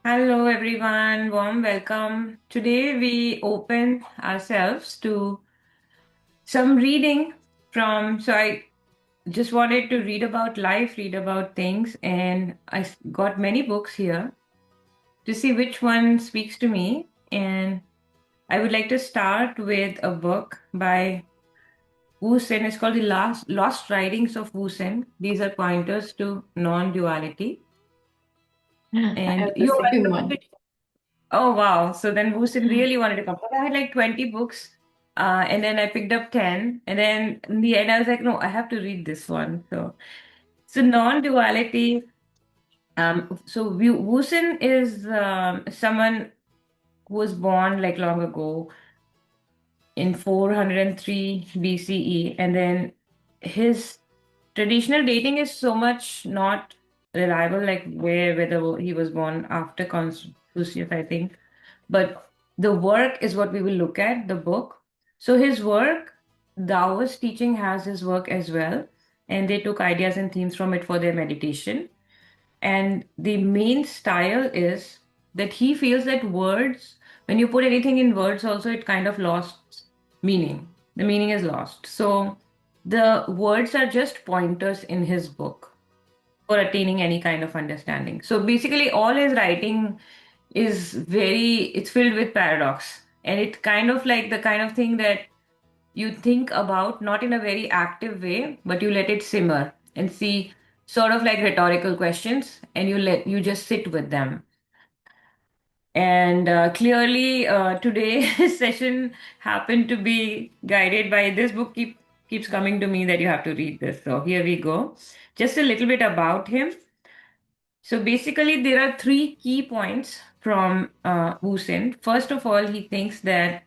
Hello, everyone. Warm welcome. Today we open ourselves to some reading I just wanted to read about life, read about things, and got many books here to see which one speaks to me. And I would like to start with a book by Wu-Sen. It's called the Lost Writings of Wu-Sen. These are pointers to non-duality. I And have the you're second welcome one. to. Oh wow. So then Wusen really wanted to come. But I had like 20 books. And then I picked up 10. And then in the end I was like, no, I have to read this one. So non-duality. Wusen is someone who was born like long ago in 403 BCE. And then his traditional dating is so much not reliable, like whether he was born after Confucius, I think. But the work is what we will look at, the book. So his work, Taoist teaching has his work as well. And they took ideas and themes from it for their meditation. And the main style is that he feels that words, when you put anything in words, also it kind of lost meaning. The meaning is lost. So the words are just pointers in his book for attaining any kind of understanding. So basically, all his writing it's filled with paradox. And it kind of like the kind of thing that you think about, not in a very active way, but you let it simmer and see sort of like rhetorical questions and you just sit with them. And clearly, today's session happened to be guided by this book. Keeps coming to me that you have to read this. So here we go. Just a little bit about him. So basically, there are three key points from Wu-Sen. First of all, he thinks that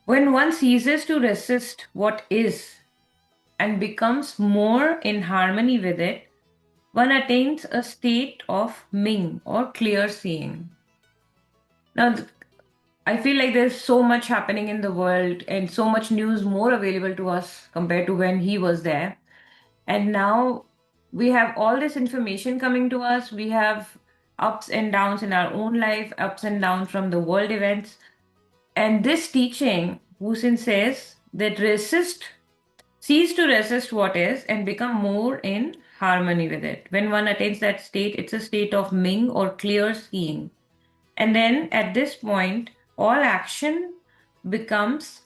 when one ceases to resist what is and becomes more in harmony with it, one attains a state of Ming or clear seeing. Now, I feel like there's so much happening in the world and so much news more available to us compared to when he was there. And now we have all this information coming to us. We have ups and downs in our own life, ups and downs from the world events. And this teaching, Wusin says that cease to resist what is and become more in harmony with it. When one attains that state, it's a state of Ming or clear seeing. And then at this point, all action becomes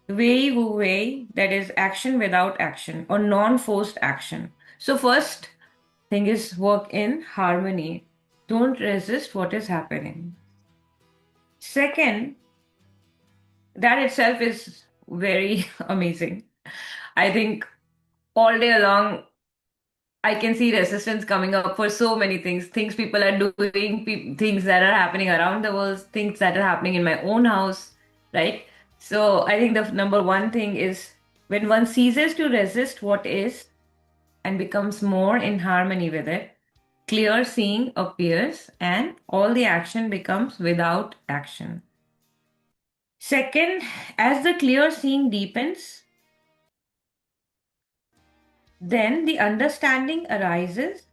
Wei Wu Wei, that is action without action or non forced action. So, first thing is work in harmony. Don't resist what is happening. Second, that itself is very amazing. I think all day long, I can see resistance coming up for so many things. Things people are doing, things that are happening around the world, things that are happening in my own house, right? So I think the number one thing is when one ceases to resist what is and becomes more in harmony with it, clear seeing appears and all the action becomes without action. Second, as the clear seeing deepens, then the understanding arises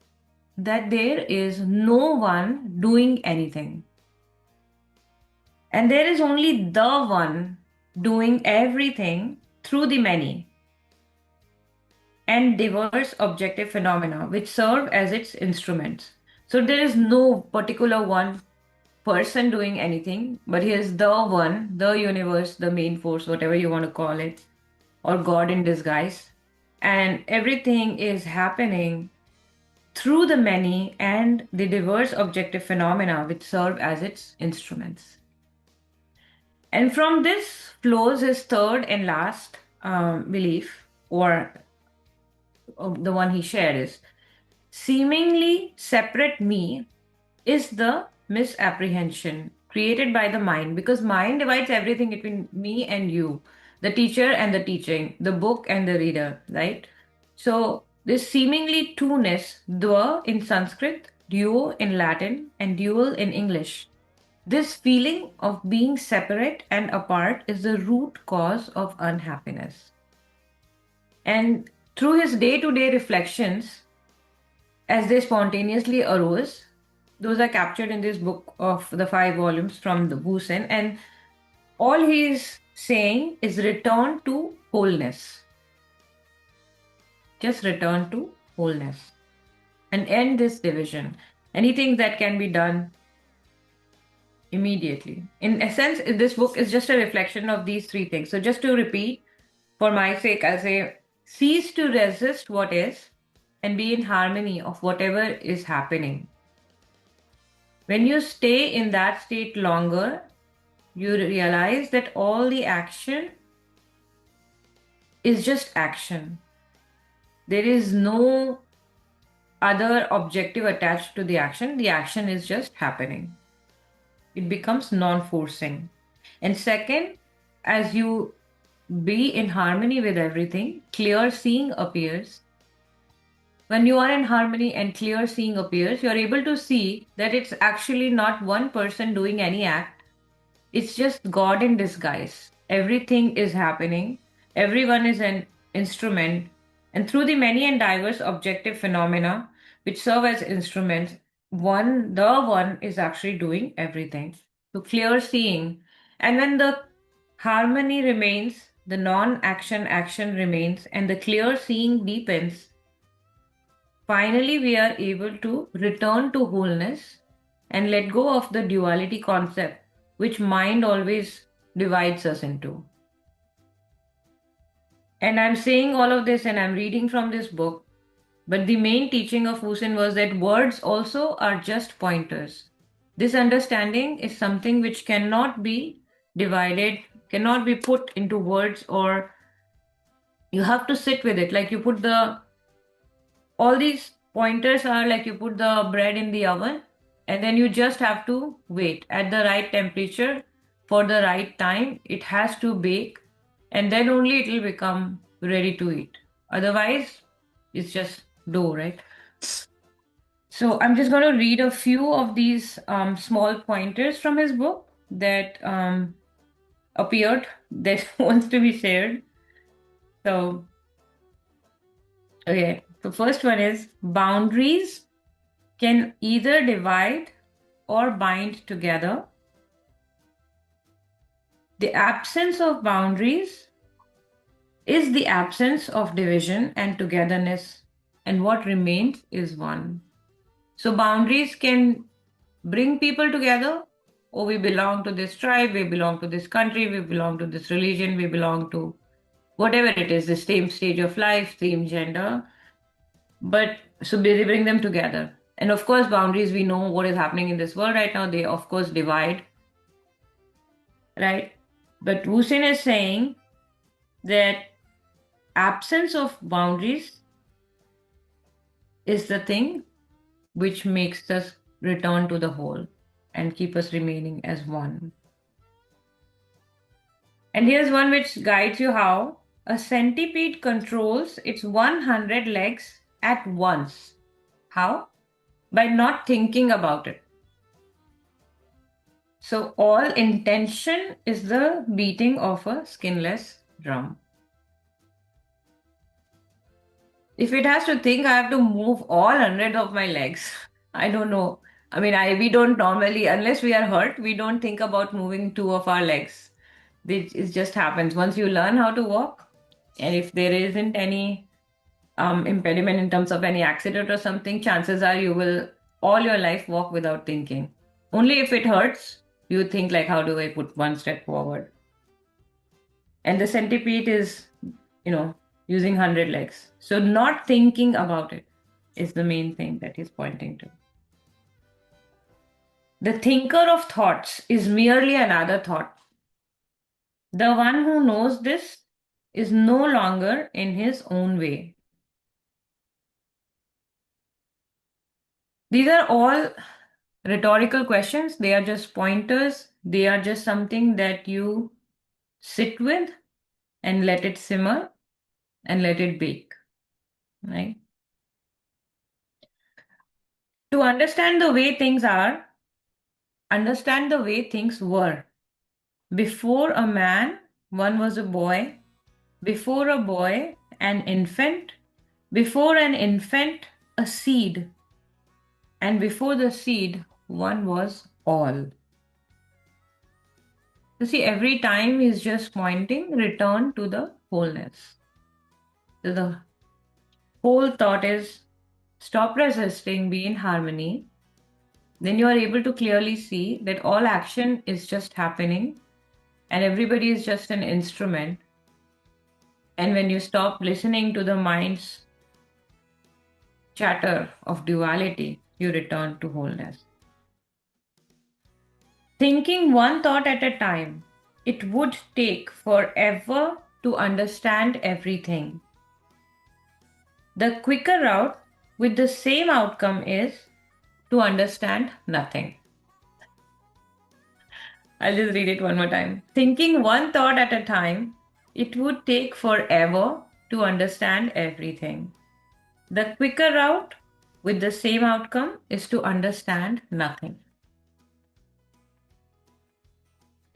that there is no one doing anything. And there is only the one doing everything through the many and diverse objective phenomena which serve as its instruments. So there is no particular one person doing anything, but he is the one, the universe, the main force, whatever you want to call it, or God in disguise. And everything is happening through the many and the diverse objective phenomena which serve as its instruments. And from this flows his third and last belief, or the one he shared is seemingly separate me is the misapprehension created by the mind because mind divides everything between me and you, the teacher and the teaching, the book and the reader, right? So this seemingly two-ness, dwa in Sanskrit, duo in Latin, and dual in English. This feeling of being separate and apart is the root cause of unhappiness. And through his day to day reflections, as they spontaneously arose, those are captured in this book of the 5 volumes from the Wu-Sen, and all he's saying is return to wholeness. Just return to wholeness and end this division. Anything that can be done immediately. In essence, this book is just a reflection of these 3 things. So, just to repeat, for my sake, I'll say cease to resist what is and be in harmony of whatever is happening. When you stay in that state longer, you realize that all the action is just action. There is no other objective attached to the action. The action is just happening. It becomes non-forcing. And second, as you be in harmony with everything, clear seeing appears. When you are in harmony and clear seeing appears, you're able to see that it's actually not one person doing any act. It's just God in disguise. Everything is happening. Everyone is an instrument. And through the many and diverse objective phenomena which serve as instruments, the one is actually doing everything. So clear seeing. And when the harmony remains, the non-action action remains, and the clear seeing deepens, finally we are able to return to wholeness and let go of the duality concept which mind always divides us into. And I'm saying all of this and I'm reading from this book, but the main teaching of Wu-Sen was that words also are just pointers. This understanding is something which cannot be divided, cannot be put into words, or you have to sit with it. Like you put all these pointers are like you put the bread in the oven and then you just have to wait at the right temperature for the right time. It has to bake and then only it will become ready to eat. Otherwise, it's just dough, right? So I'm just going to read a few of these small pointers from his book that appeared that wants to be shared. So, okay, the first one is boundaries can either divide or bind together. The absence of boundaries is the absence of division and togetherness, and what remains is one. So, boundaries can bring people together. Oh, we belong to this tribe, we belong to this country, we belong to this religion, we belong to whatever it is, the same stage of life, same gender. But so they bring them together. And of course, boundaries, we know what is happening in this world right now, they of course divide, right? But Wu-Sen is saying that absence of boundaries is the thing which makes us return to the whole and keep us remaining as one. And here's one which guides you how a centipede controls its 100 legs at once. How? By not thinking about it. So all intention is the beating of a skinless drum. If it has to think, I have to move all 100 of my legs. I don't know. I mean, we don't normally, unless we are hurt, we don't think about moving 2 of our legs. It just happens. Once you learn how to walk, and if there isn't any impediment in terms of any accident or something, chances are you will all your life walk without thinking. Only if it hurts, you think like, how do I put one step forward? And the centipede is, using 100 legs. So not thinking about it is the main thing that he's pointing to. The thinker of thoughts is merely another thought. The one who knows this is no longer in his own way. These are all rhetorical questions. They are just pointers. They are just something that you sit with and let it simmer and let it bake, right? To understand the way things are, understand the way things were. Before a man, one was a boy. Before a boy, an infant. Before an infant, a seed. And before the seed, one was all. You see, every time he's just pointing, return to the wholeness. So the whole thought is stop resisting, be in harmony. Then you are able to clearly see that all action is just happening and everybody is just an instrument. And when you stop listening to the mind's chatter of duality, you return to wholeness. Thinking one thought at a time, it would take forever to understand everything. The quicker route with the same outcome is to understand nothing. I'll just read it one more time. Thinking one thought at a time, it would take forever to understand everything. The quicker route with the same outcome is to understand nothing.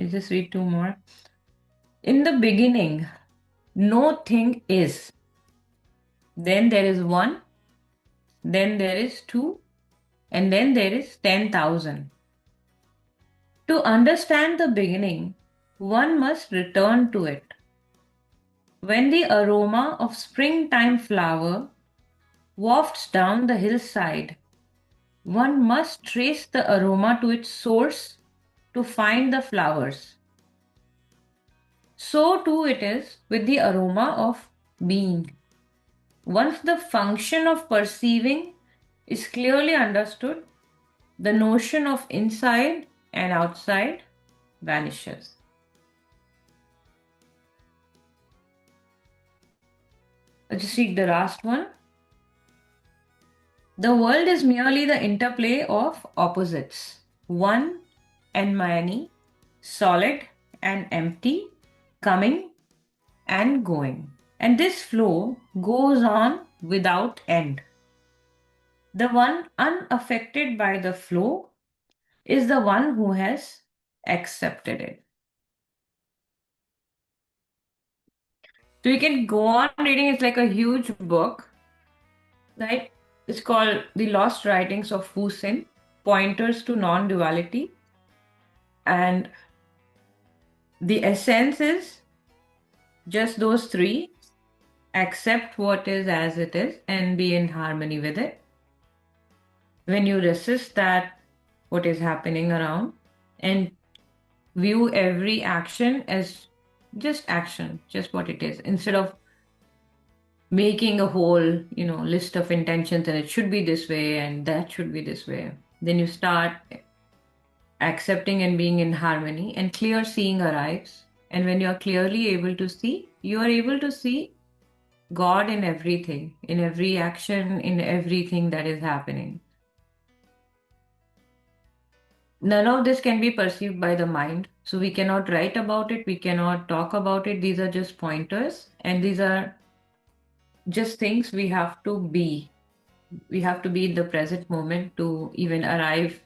I'll just read two more. In the beginning, no thing is. Then there is one, then there is two, and then there is 10,000. To understand the beginning, one must return to it. When the aroma of springtime flower wafts down the hillside, one must trace the aroma to its source to find the flowers. So too it is with the aroma of being. Once the function of perceiving is clearly understood, the notion of inside and outside vanishes. I'll just read the last one. The world is merely the interplay of opposites, one and many, solid and empty, coming and going. And this flow goes on without end. The one unaffected by the flow is the one who has accepted it. So you can go on reading. It's like a huge book, right? It's called The Lost Writings of Wu-Sen, Pointers to Non-Duality. And the essence is just those three: accept what is as it is and be in harmony with it. When you resist that, what is happening around, and view every action as just action, just what it is, instead of making a whole, list of intentions and it should be this way and that should be this way, then you start accepting and being in harmony, and clear seeing arrives. And when you are clearly able to see, you are able to see God in everything, in every action, in everything that is happening. None of this can be perceived by the mind. So we cannot write about it, we cannot talk about it. These are just pointers, and these are just things we have to be. We have to be in the present moment to even arrive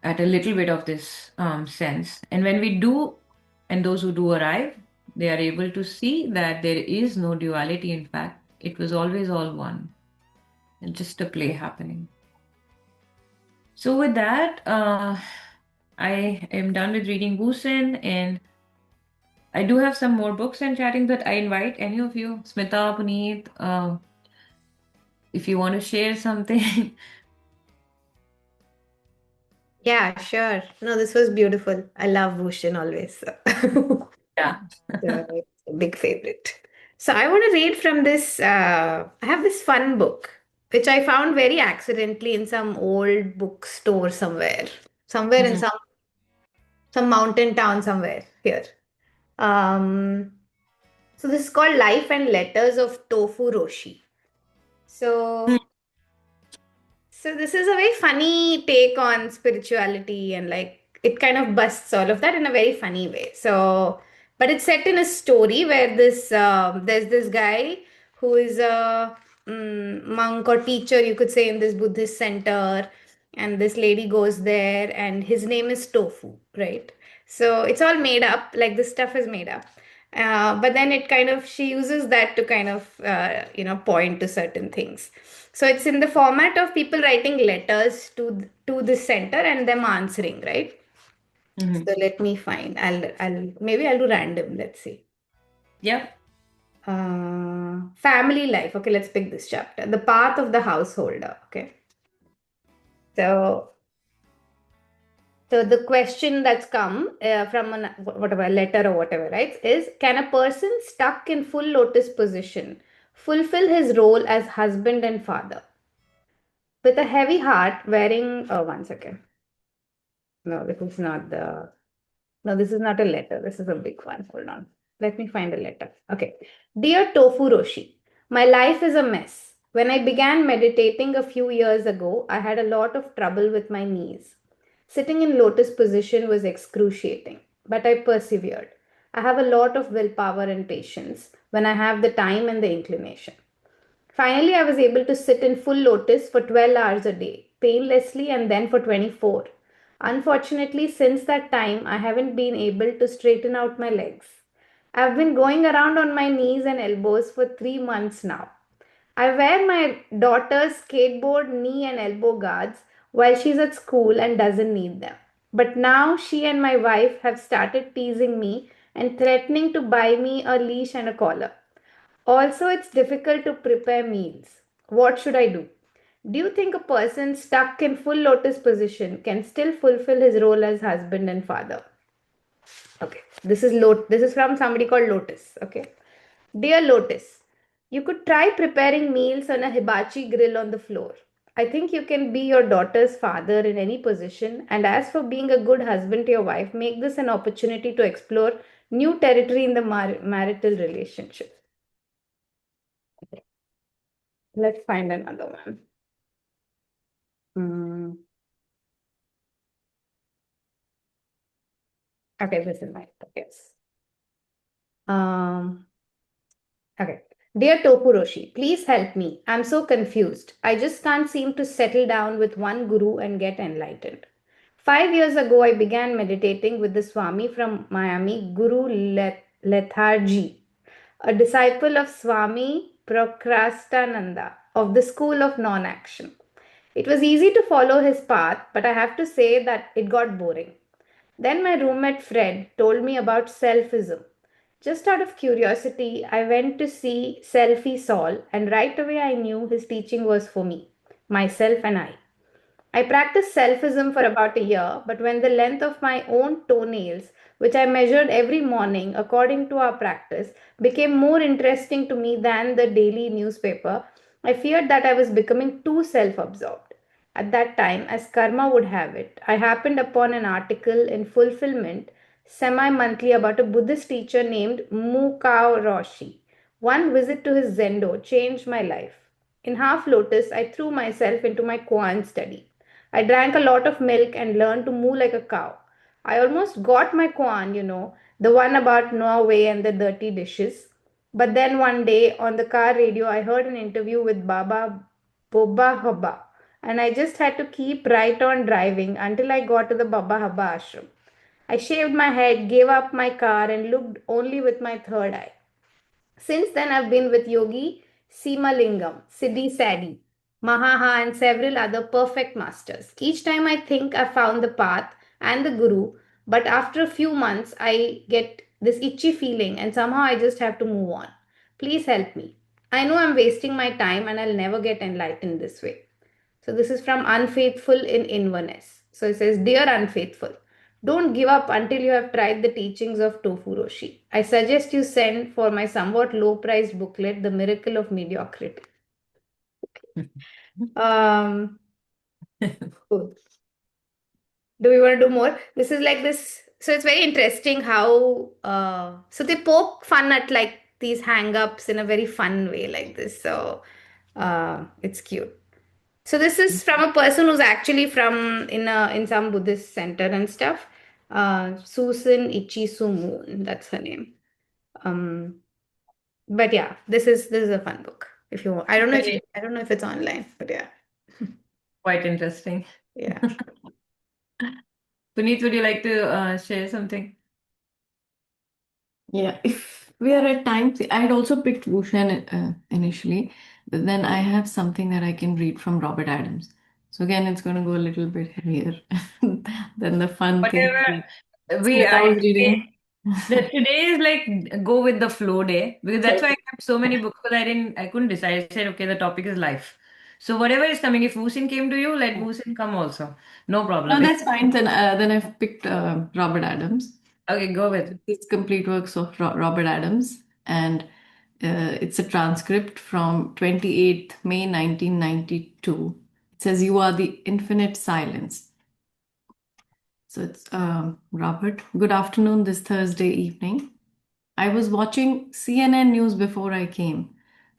at a little bit of this sense. And when we do, and those who do arrive, they are able to see that there is no duality. In fact, it was always all one, and just a play happening. So with that, I am done with reading Wu-Sen, and I do have some more books and chatting, but I invite any of you, Smitha, Puneet, if you want to share something. Yeah, sure. No, this was beautiful. I love Wu-Sen always. Yeah. So, big favorite. So I want to read from this. I have this fun book, which I found very accidentally in some old bookstore somewhere in Mhm. some mountain town somewhere here. Um, so this is called Life and Letters of Tofu Roshi. So So this is a very funny take on spirituality, and like it kind of busts all of that in a very funny way. So, but it's set in a story where there's this guy who is a monk or teacher, you could say, in this Buddhist center, and this lady goes there, and his name is Tofu, right? So it's all made up, like this stuff is made up. But then it kind of, she uses that to kind of, point to certain things. So it's in the format of people writing letters to the center and them answering, right? Hmm. So let me find. I'll do random. Let's see. Yep. Family life. Okay, let's pick this chapter. The path of the householder. Okay. So So the question that's come from whatever letter or whatever, right, is can a person stuck in full lotus position fulfill his role as husband and father with a heavy heart wearing? Oh, one second. No, this is not the. No, this is not a letter. This is a big one. Hold on. Let me find a letter. Okay. Dear Tofu Roshi, my life is a mess. When I began meditating a few years ago, I had a lot of trouble with my knees. Sitting in lotus position was excruciating, but I persevered. I have a lot of willpower and patience when I have the time and the inclination. Finally, I was able to sit in full lotus for 12 hours a day, painlessly, and then for 24. Unfortunately, since that time, I haven't been able to straighten out my legs. I've been going around on my knees and elbows for 3 months now. I wear my daughter's skateboard knee and elbow guards while she's at school and doesn't need them. But now she and my wife have started teasing me and threatening to buy me a leash and a collar. Also, it's difficult to prepare meals. What should I do? Do you think a person stuck in full lotus position can still fulfill his role as husband and father? Okay, this is from somebody called Lotus. Okay, dear Lotus, you could try preparing meals on a hibachi grill on the floor. I think you can be your daughter's father in any position. And as for being a good husband to your wife, make this an opportunity to explore new territory in the marital relationship. Let's find another one. Hmm. Okay, this is my yes. Um, okay. Dear Topuroshi, please help me. I'm so confused. I just can't seem to settle down with one guru and get enlightened. 5 years ago, I began meditating with the Swami from Miami, Guru Lethargy, a disciple of Swami Prokrastananda of the School of Non Action. It was easy to follow his path, but I have to say that it got boring. Then my roommate Fred told me about selfism. Just out of curiosity, I went to see Selfie Saul, and right away I knew his teaching was for me, myself, and I. I practiced selfism for about a year, but when the length of my own toenails, which I measured every morning according to our practice, became more interesting to me than the daily newspaper, I feared that I was becoming too self absorbed. At that time, as karma would have it, I happened upon an article in Fulfillment semi monthly about a Buddhist teacher named Mukao Roshi. One visit to his zendo changed my life. In half lotus, I threw myself into my koan study. I drank a lot of milk and learned to moo like a cow. I almost got my koan, the one about Norway and the dirty dishes. But then one day on the car radio, I heard an interview with Baba Boba Haba, and I just had to keep right on driving until I got to the Baba Haba ashram. I shaved my head, gave up my car, and looked only with my third eye. Since then, I've been with Yogi Simalingam, Siddhi Sadi, Mahaha, and several other perfect masters. Each time I think I found the path and the guru, but after a few months, I get this itchy feeling and somehow I just have to move on. Please help me. I know I'm wasting my time and I'll never get enlightened this way. So this is from Unfaithful in Inverness. So it says, Dear Unfaithful, don't give up until you have tried the teachings of Tofu Roshi. I suggest you send for my somewhat low priced booklet, The Miracle of Mediocrity. Um, cool. Do we want to do more? This is like this. So it's very interesting how so they poke fun at like these hang-ups in a very fun way like this. So it's cute. So this is from a person who's actually from in some Buddhist center and stuff. Susan Ichisumu, that's her name. Um, but yeah, this is a fun book. If you want, Very I don't know if it's online, but yeah, quite interesting. yeah. Puneet, would you like to share something? Yeah, if we are at times, I had also picked Wu-Sen initially, but then I have something that I can read from Robert Adams. So again, it's going to go a little bit heavier than the fun thing Whatever that we Smitha was reading. today is like go with the flow day because that's why I Okay. kept so many books because I couldn't decide. I said, okay, the topic is life. So whatever is coming, if Wusin came to you, let Wusin come also. No problem. No, If that's fine. Then I've picked Robert Adams. okay, go with. It's complete works of Robert Adams, and it's a transcript from 28th May 1992. It says, "You are the infinite silence." So it's Robert. Good afternoon this Thursday evening. I was watching CNN news before I came.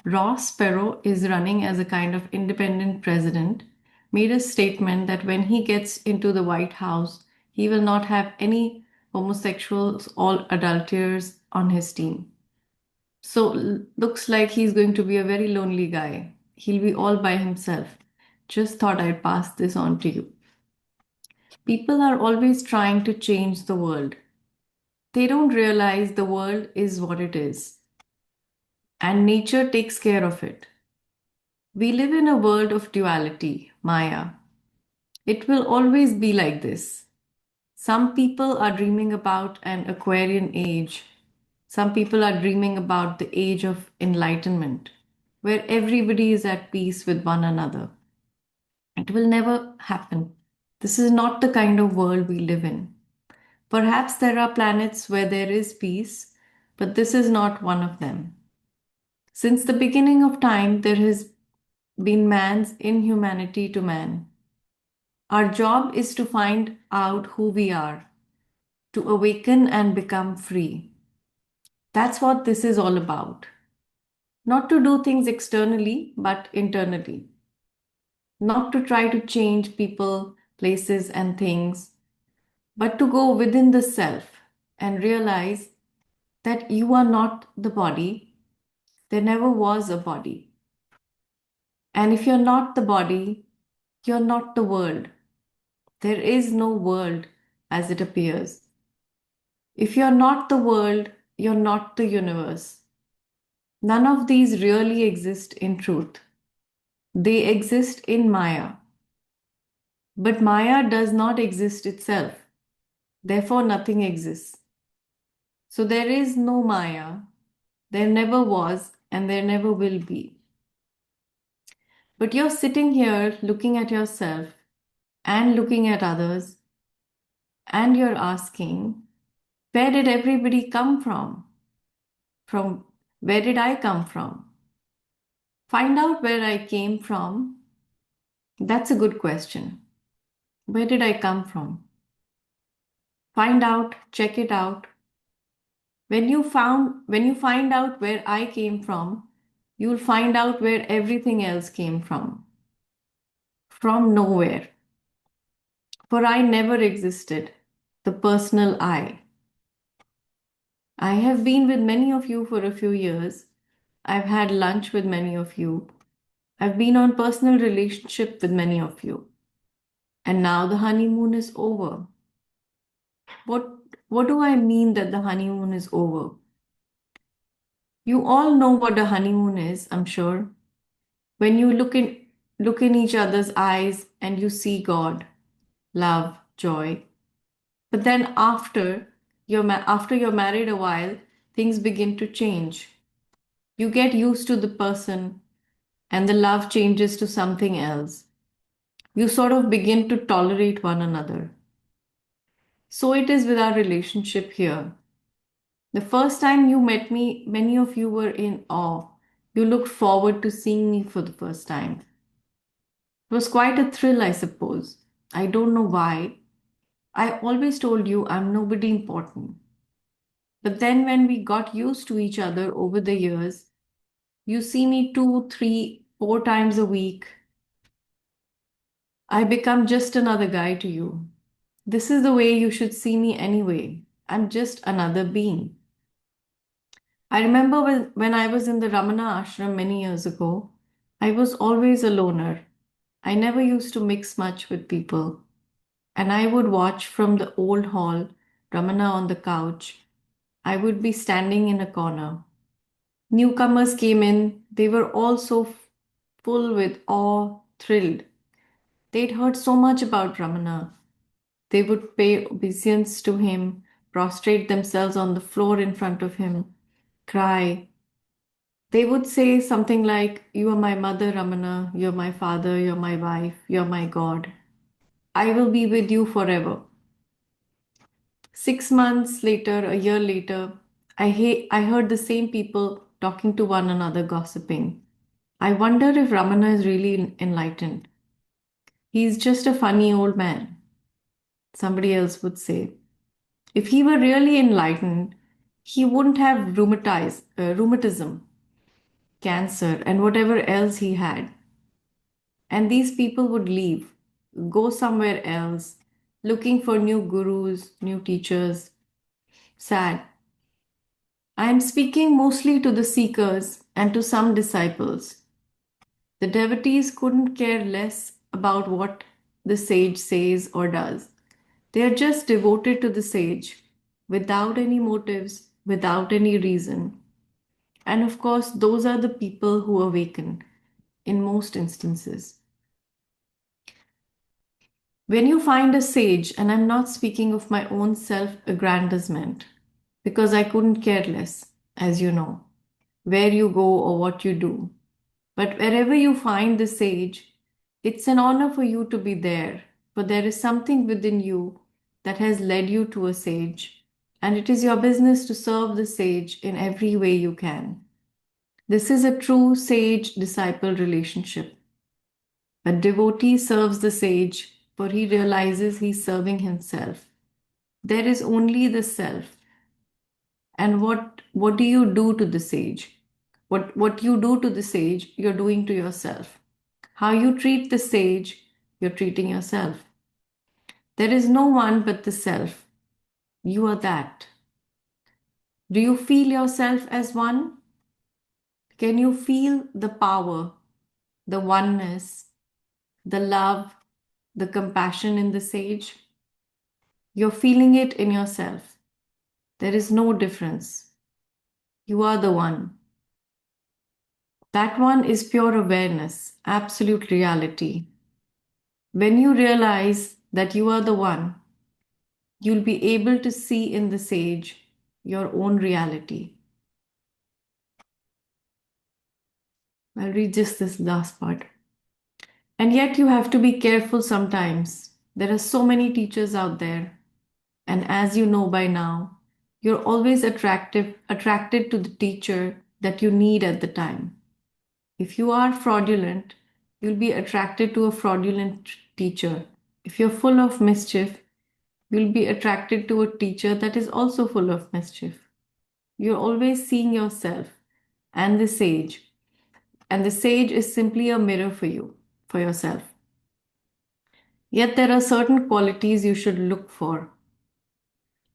Ross Perot is running as a kind of independent president, made a statement that when he gets into the White House, he will not have any homosexuals or adulterers on his team. So looks like he's going to be a very lonely guy. He'll be all by himself. Just thought I'd pass this on to you. People are always trying to change the world. They don't realize the world is what it is, and nature takes care of it. We live in a world of duality, Maya. It will always be like this. Some people are dreaming about an Aquarian age. Some people are dreaming about the age of enlightenment, where everybody is at peace with one another. It will never happen. This is not the kind of world we live in. Perhaps there are planets where there is peace, but this is not one of them. Since the beginning of time, there has been man's inhumanity to man. Our job is to find out who we are, to awaken and become free. That's what this is all about. Not to do things externally, but internally. Not to try to change people, places, and things, but to go within the self and realize that you are not the body. There never was a body. And if you're not the body, you're not the world. There is no world as it appears. If you're not the world, you're not the universe. None of these really exist in truth. They exist in Maya. But Maya does not exist itself. Therefore, nothing exists. So there is no Maya. There never was, and there never will be. But you're sitting here looking at yourself and looking at others, and you're asking, where did everybody come from? From where did I come from? Find out where I came from. That's a good question. Where did I come from? Find out, check it out. When you find out where I came from, you'll find out where everything else came from. From nowhere. For I never existed. The personal I. I have been with many of you for a few years. I've had lunch with many of you. I've been on personal relationship with many of you. And now the honeymoon is over. What what do I mean that the honeymoon is over? You all know what a honeymoon is, I'm sure. When you look in each other's eyes and you see God, love, joy. But then after you're married a while, things begin to change. You get used to the person and the love changes to something else. You sort of begin to tolerate one another. So it is with our relationship here. The first time you met me, many of you were in awe. You looked forward to seeing me for the first time. It was quite a thrill, I suppose. I don't know why. I always told you I'm nobody important. But then when we got used to each other over the years, you see me two, three, four times a week. I become just another guy to you. This is the way you should see me anyway. I'm just another being. I remember when I was in the Ramana ashram many years ago, I was always a loner. I never used to mix much with people. And I would watch from the old hall, Ramana on the couch. I would be standing in a corner. Newcomers came in, they were all so full with awe, thrilled. They'd heard so much about Ramana. They would pay obeisance to him, prostrate themselves on the floor in front of him, cry. They would say something like, "You are my mother, Ramana. You're my father. You're my wife. You're my God. I will be with you forever." 6 months later, a year later, I heard the same people talking to one another, gossiping. I wonder if Ramana is really enlightened. He's just a funny old man, somebody else would say. If he were really enlightened, he wouldn't have rheumatism, cancer, and whatever else he had. And these people would leave, go somewhere else, looking for new gurus, new teachers. Sad. I am speaking mostly to the seekers and to some disciples. The devotees couldn't care less about what the sage says or does. They are just devoted to the sage, without any motives, without any reason. And of course, those are the people who awaken in most instances. When you find a sage, and I'm not speaking of my own self aggrandizement, because I couldn't care less, as you know, where you go or what you do. But wherever you find the sage, it's an honor for you to be there, for there is something within you that has led you to a sage, and it is your business to serve the sage in every way you can. This is a true sage disciple relationship. A devotee serves the sage, for he realizes he's serving himself. There is only the self. And what do you do to the sage? What you do to the sage, you're doing to yourself. How you treat the sage, you're treating yourself. There is no one but the self. You are that. Do you feel yourself as one? Can you feel the power, the oneness, the love, the compassion in the sage? You're feeling it in yourself. There is no difference. You are the one. That one is pure awareness, absolute reality. When you realize that you are the one, you'll be able to see in the sage your own reality. I'll read just this last part. And yet, you have to be careful sometimes. There are so many teachers out there, and as you know by now, you're always attracted to the teacher that you need at the time. If you are fraudulent, you'll be attracted to a fraudulent teacher. If you're full of mischief, you'll be attracted to a teacher that is also full of mischief. You're always seeing yourself and the sage, and the sage is simply a mirror for you, for yourself. Yet there are certain qualities you should look for.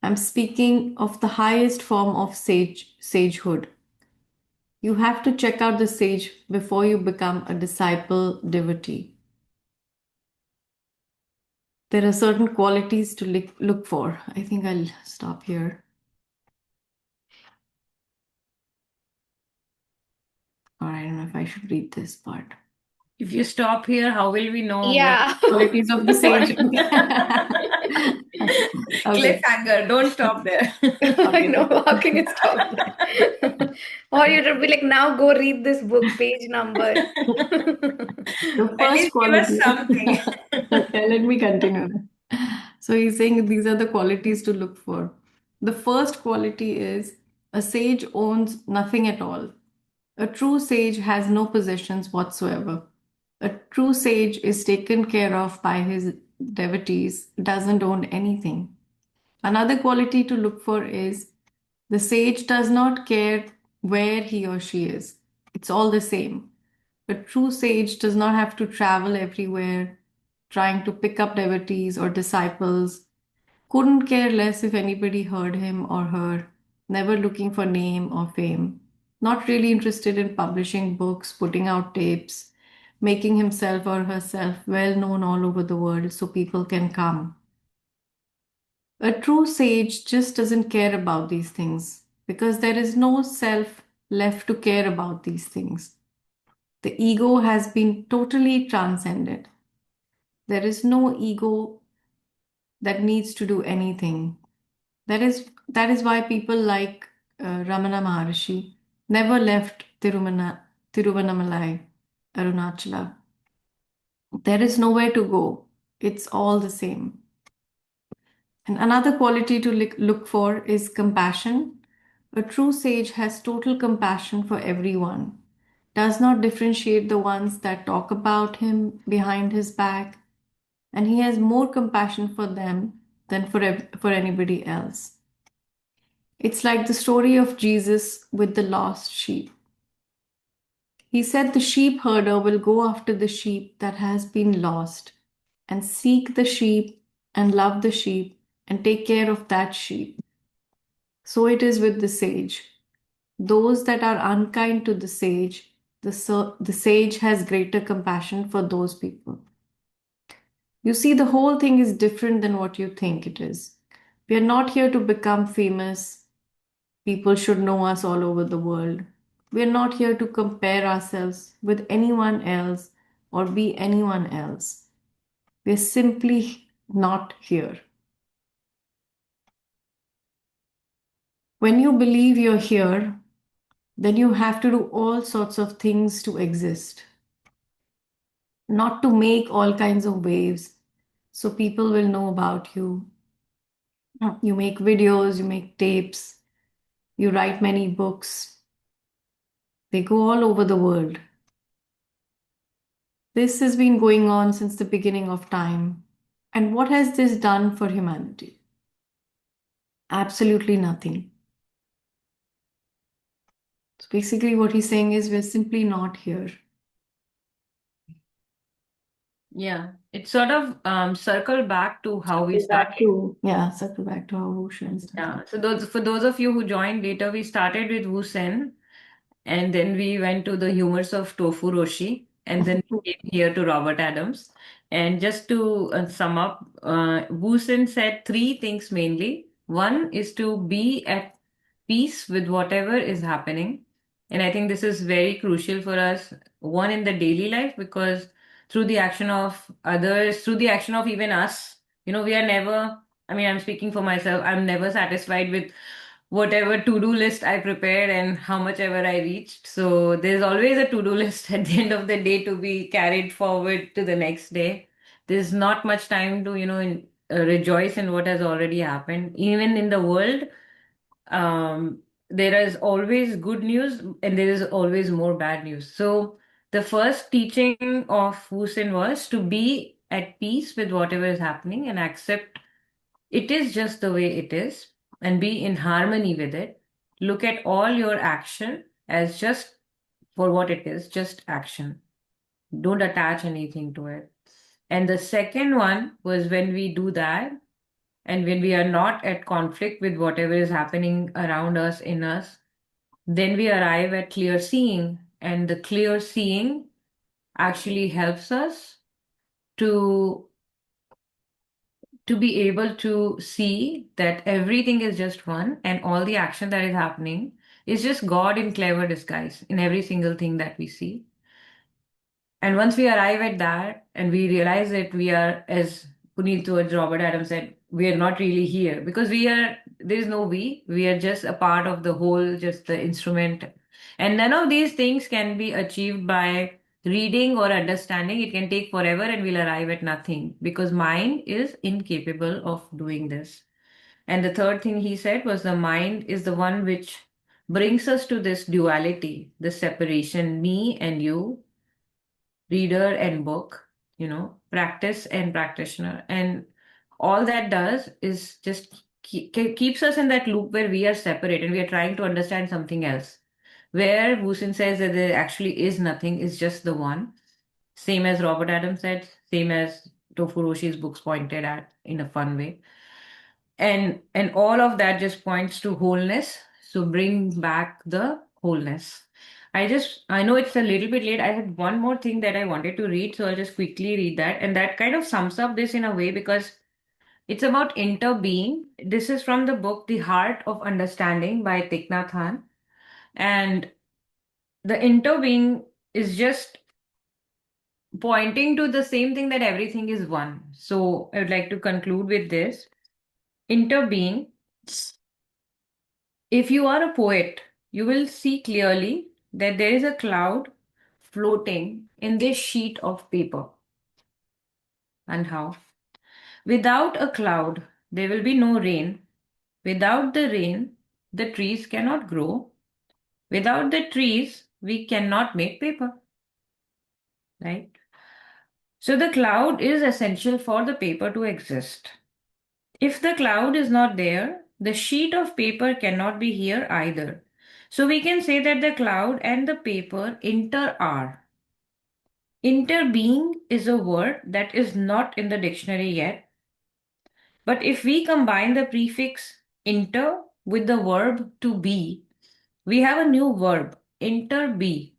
I'm speaking of the highest form of sagehood. You have to check out the sage before you become a disciple devotee. There are certain qualities to look for. I think I'll stop here. Or I don't know if I should read this part. If you stop here, how will we know what Yeah. Qualities of the sage. Okay. cliffhanger? Don't stop there. I know. How can you stop there? Or you should be like, now go read this book, page number. The At first least give us quality. something. Okay, let me continue. So he's saying these are the qualities to look for. The first quality is a sage owns nothing at all. A true sage has no possessions whatsoever. A true sage is taken care of by his devotees, doesn't own anything. Another quality to look for is the sage does not care where he or she is. It's all the same. A true sage does not have to travel everywhere trying to pick up devotees or disciples. Couldn't care less if anybody heard him or her, never looking for name or fame. Not really interested in publishing books, putting out tapes, making himself or herself well known all over the world so people can come. A true sage just doesn't care about these things because there is no self left to care about these things. The ego has been totally transcended. There is no ego that needs to do anything. That is why people like Ramana Maharshi never left Tiruvannamalai, Arunachala. There is nowhere to go. It's all the same. And another quality to look for is compassion. A true sage has total compassion for everyone, does not differentiate the ones that talk about him behind his back, and he has more compassion for them than for anybody else. It's like the story of Jesus with the lost sheep. He said the sheep herder will go after the sheep that has been lost and seek the sheep and love the sheep and take care of that sheep. So it is with the sage. Those that are unkind to the sage, the sage has greater compassion for those people. You see, the whole thing is different than what you think it is. We are not here to become famous. People should know us all over the world. We are not here to compare ourselves with anyone else or be anyone else. We're simply not here. When you believe you're here, then you have to do all sorts of things to exist, not to make all kinds of waves so people will know about you. You make videos, you make tapes, you write many books. They go all over the world. This has been going on since the beginning of time. And what has this done for humanity? Absolutely nothing. So basically, what he's saying is we're simply not here. Yeah, it sort of circle back to how we started. Circle back to our Wu-Sen Yeah, started. so for those of you who joined later, we started with Wu-Sen, and then we went to the humors of Tofu Roshi, and then we came here to Robert Adams. And just to sum up, Wu-Sen said three things mainly. One is to be at peace with whatever is happening. And I think this is very crucial for us, one in the daily life, because through the action of others, through the action of even us, we are never, I mean, I'm speaking for myself, I'm never satisfied with whatever to-do list I prepared and how much ever I reached. So there's always a to-do list at the end of the day to be carried forward to the next day. There's not much time to, rejoice in what has already happened. Even in the world, there is always good news and there is always more bad news. So the first teaching of Wu-Sen was to be at peace with whatever is happening and accept it is just the way it is and be in harmony with it. Look at all your action as just for what it is, just action. Don't attach anything to it. And the second one was when we do that and when we are not at conflict with whatever is happening around us, in us, then we arrive at clear seeing. And the clear seeing actually helps us to be able to see that everything is just one and all the action that is happening is just God in clever disguise in every single thing that we see. And once we arrive at that and we realize that we are, as Puneet towards Robert Adams said, we are not really here because there is no we are just a part of the whole, just the instrument. And none of these things can be achieved by reading or understanding. It can take forever and we'll arrive at nothing because mind is incapable of doing this. And the third thing he said was the mind is the one which brings us to this duality, this separation, me and you, reader and book, practice and practitioner. And all that does is just keeps us in that loop where we are separate and we are trying to understand something else. Where Wusin says that there actually is nothing, is just the one. Same as Robert Adams said, same as Tofu Roshi's books pointed at in a fun way. And all of that just points to wholeness. So bring back the wholeness. I know it's a little bit late. I had one more thing that I wanted to read, so I'll just quickly read that. And that kind of sums up this in a way because It's about interbeing. This is from the book The Heart of Understanding by Thich Nhat Hanh. And the interbeing is just pointing to the same thing, that everything is one. So I would like to conclude with this. Interbeing, if you are a poet, you will see clearly that there is a cloud floating in this sheet of paper. And how? Without a cloud, there will be no rain. Without the rain, the trees cannot grow. Without the trees, we cannot make paper, right? So the cloud is essential for the paper to exist. If the cloud is not there, the sheet of paper cannot be here either. So we can say that the cloud and the paper inter-are. Interbeing is a word that is not in the dictionary yet. But if we combine the prefix inter with the verb to be, we have a new verb, interbe.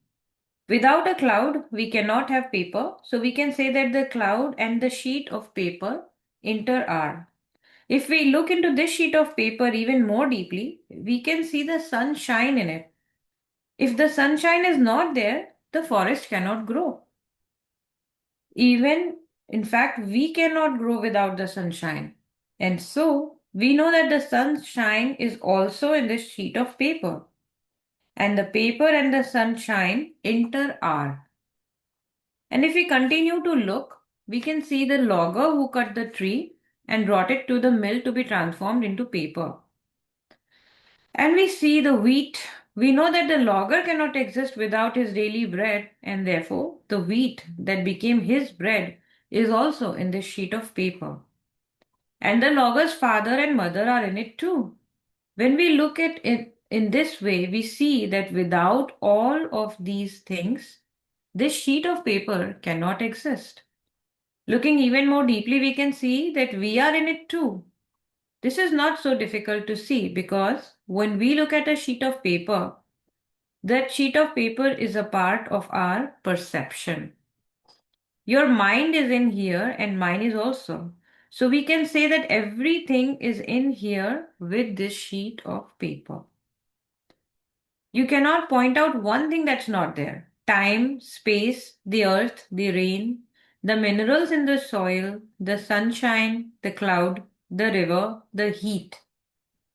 Without a cloud, we cannot have paper. So we can say that the cloud and the sheet of paper inter-are. If we look into this sheet of paper even more deeply, we can see the sunshine in it. If the sunshine is not there, the forest cannot grow. Even, in fact, we cannot grow without the sunshine. And so, we know that the sunshine is also in this sheet of paper. And the paper and the sunshine inter-are. And if we continue to look, we can see the logger who cut the tree and brought it to the mill to be transformed into paper. And we see the wheat. We know that the logger cannot exist without his daily bread, and therefore the wheat that became his bread is also in this sheet of paper. And the logger's father and mother are in it too. When we look at it in this way, we see that without all of these things, this sheet of paper cannot exist. Looking even more deeply, we can see that we are in it too. This is not so difficult to see because when we look at a sheet of paper, that sheet of paper is a part of our perception. Your mind is in here and mine is also. So we can say that everything is in here with this sheet of paper. You cannot point out one thing that's not there. Time, space, the earth, the rain, the minerals in the soil, the sunshine, the cloud, the river, the heat.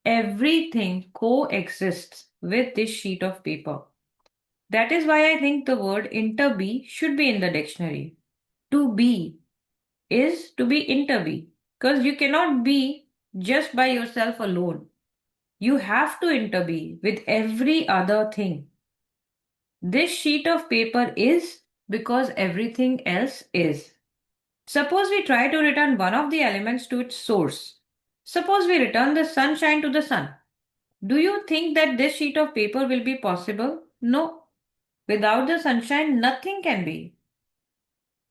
Everything coexists with this sheet of paper. That is why I think the word interbe should be in the dictionary. To be is to be interbe, because you cannot be just by yourself alone. You have to interbe with every other thing. This sheet of paper is because everything else is. Suppose we try to return one of the elements to its source. Suppose we return the sunshine to the sun. Do you think that this sheet of paper will be possible? No. Without the sunshine, nothing can be.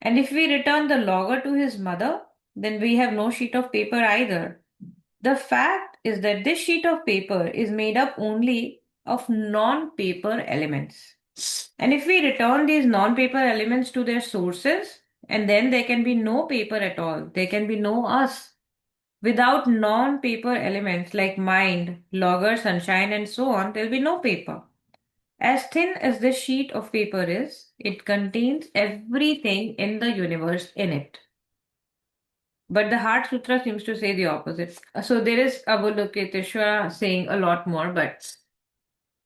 And if we return the logger to his mother, then we have no sheet of paper either. The fact is that this sheet of paper is made up only of non paper elements. And if we return these non paper elements to their sources, and then there can be no paper at all, there can be no us. Without non paper elements like mind, logger, sunshine, and so on, there will be no paper. As thin as this sheet of paper is, it contains everything in the universe in it. But the Heart Sutra seems to say the opposite. So there is Avalokiteshvara saying a lot more, but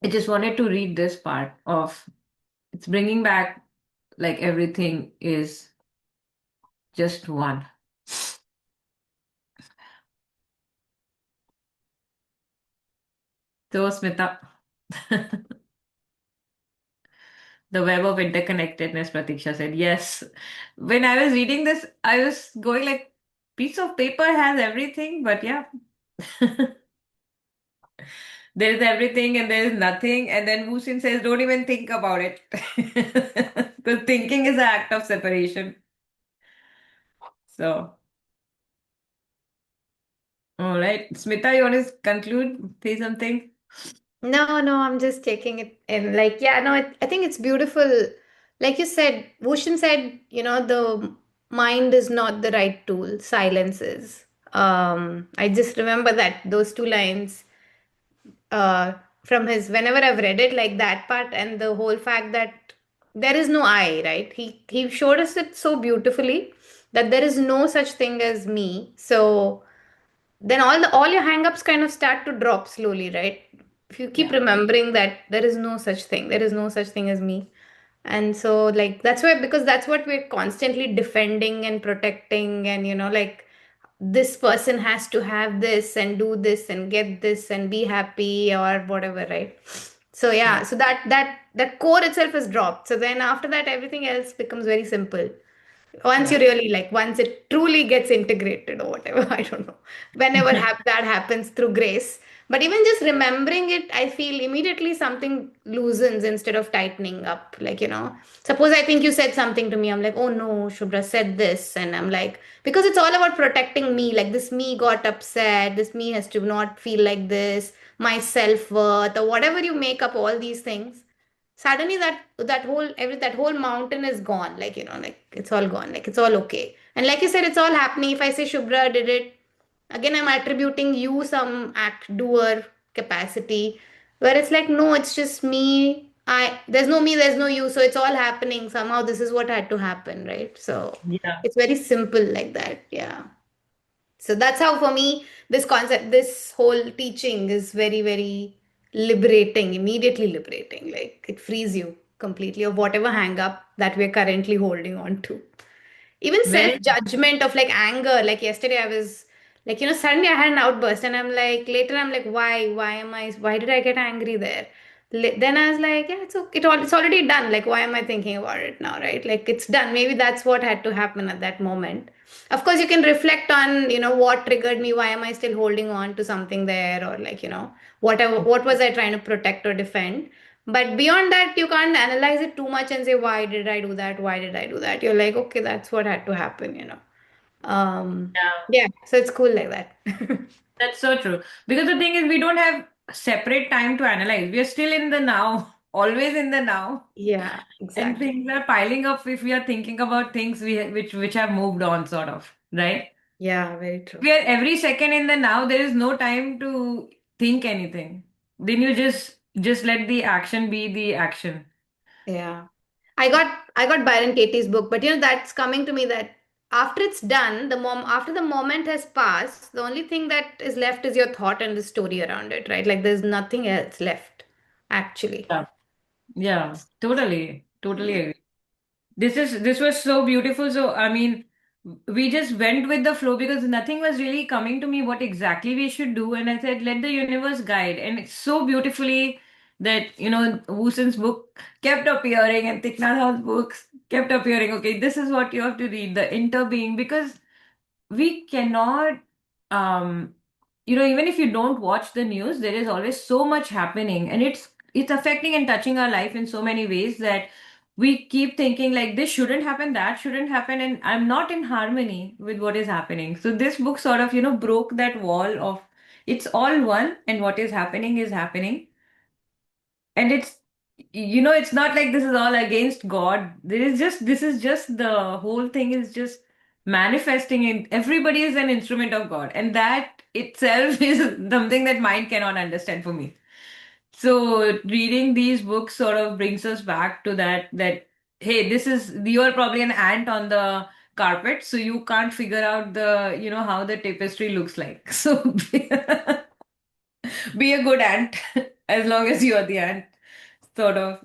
I just wanted to read this part of it's bringing back like everything is just one. So, Smita, the web of interconnectedness, Pratiksha said, yes. When I was reading this, I was going like, piece of paper has everything, but yeah. There is everything and there is nothing. And then Wu-Sen says, don't even think about it. Because thinking is an act of separation. So, all right. Smita, you want to conclude? Say something? No, no, I'm just taking it in. Like, yeah, no, I think it's beautiful. Like you said, Wushan said, the mind is not the right tool, silence is. I just remember that those two lines uh, from his, whenever I've read it, like that part, and the whole fact that there is no I, right? He showed us it so beautifully that there is no such thing as me. So then all your hang-ups kind of start to drop slowly, right? If you keep Yeah. remembering that there is no such thing, there is no such thing as me. And so like that's why, because that's what we're constantly defending and protecting, and like this person has to have this and do this and get this and be happy or whatever, right? So Yeah. yeah, so that core itself is dropped. So then after that everything else becomes very simple, once you Yeah. really, like, once it truly gets integrated or whatever. I don't know, whenever that happens through grace. But even just remembering it, I feel immediately something loosens instead of tightening up. Like, suppose I think you said something to me, I'm like, oh no, Shubhra said this, and I'm like, because it's all about protecting me, like this me got upset, this me has to not feel like this, my self-worth, or whatever you make up all these things. Suddenly that whole mountain is gone, like, like it's all gone, like it's all okay. And like you said, it's all happening. If I say Shubhra did it, again I'm attributing you some act doer capacity, where it's like, no, it's just me. There's no me, there's no you, so it's all happening somehow. This is what had to happen, right? So Yeah. it's very simple like that. Yeah. So that's how, for me, this concept, this whole teaching is very, very liberating, immediately liberating. Like it frees you completely of whatever hang up that we're currently holding on to. Even self Very. judgment of like anger. Like yesterday, I was like, suddenly I had an outburst, and I'm like, later, I'm like, why did I get angry there? Then I was like, yeah, it's already done. Like, why am I thinking about it now, right? Like, it's done. Maybe that's what had to happen at that moment. Of course, you can reflect on, what triggered me. Why am I still holding on to something there? Or like, what was I trying to protect or defend? But beyond that, you can't analyze it too much and say, why did I do that? Why did I do that? You're like, okay, that's what had to happen. Yeah. Yeah, so it's cool like that. That's so true. Because the thing is, we don't have separate time to analyze. We are still in the now, always in the now. Yeah, And exactly. things are piling up if we are thinking about things which have moved on, sort of, right? Yeah, very true. We are every second in the now. There is no time to think anything. Then you just let the action be the action. Yeah. I got Byron Katie's book, but that's coming to me that after it's done, after the moment has passed, the only thing that is left is your thought and the story around it, right? Like there's nothing else left, actually. Yeah. Yeah, totally, totally Yeah. agree. This was so beautiful. So I mean, we just went with the flow because nothing was really coming to me what exactly we should do, and I said, let the universe guide. And it's so beautifully that Wu-Sen's book kept appearing and Thich Nhat Hanh's books kept appearing. Okay, this is what you have to read, the interbeing, because we cannot um even if you don't watch the news, there is always so much happening, and it's affecting and touching our life in so many ways that we keep thinking like this shouldn't happen, that shouldn't happen, and I'm not in harmony with what is happening. So this book sort of broke that wall of it's all one, and what is happening. And it's not like this is all against God. This is just the whole thing is just manifesting, in everybody is an instrument of God, and that itself is something that mind cannot understand for me. So reading these books sort of brings us back to that hey, this is you are probably an ant on the carpet, so you can't figure out the how the tapestry looks like. So be a good ant as long as you are the ant, sort of.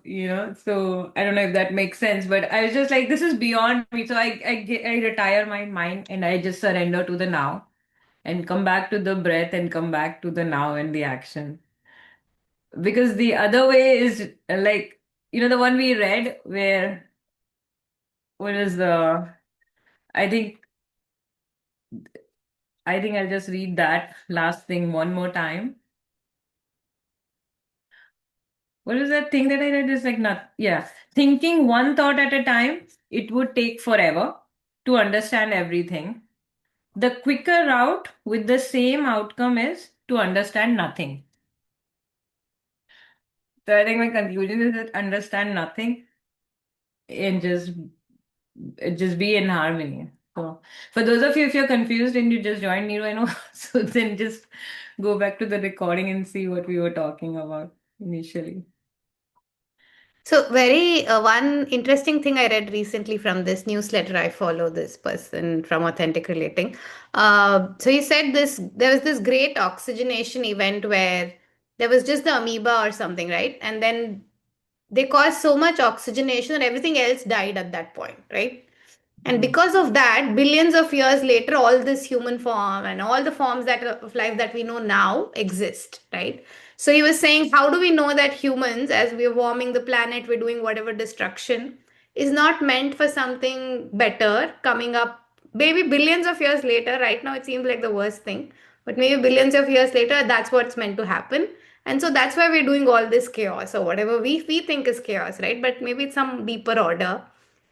So I don't know if that makes sense, but I was just like, this is beyond me. So I retire my mind and I just surrender to the now and come back to the breath and come back to the now and the action. Because the other way is like, the one we read where, what is the, I think, I'll just read that last thing one more time. What is that thing that I read? Is like not, yeah. Thinking one thought at a time, it would take forever to understand everything. The quicker route with the same outcome is to understand nothing. So I think my conclusion is that understand nothing and just be in harmony. So For those of you, if you're confused and you just joined Nero, I know, so then just go back to the recording and see what we were talking about initially. So, very one interesting thing I read recently from this newsletter. I follow this person from Authentic Relating. So he said this: there was this great oxygenation event where there was just the amoeba or something, right? And then they caused so much oxygenation that everything else died at that point, right? And Mm. because of that, billions of years later, all this human form and all the forms that of life that we know now exist, right? So he was saying, how do we know that humans, as we're warming the planet, we're doing whatever destruction, is not meant for something better coming up? Maybe billions of years later, right now it seems like the worst thing, but maybe billions of years later, that's what's meant to happen. And so that's why we're doing all this chaos or whatever we think is chaos, right? But maybe it's some deeper order.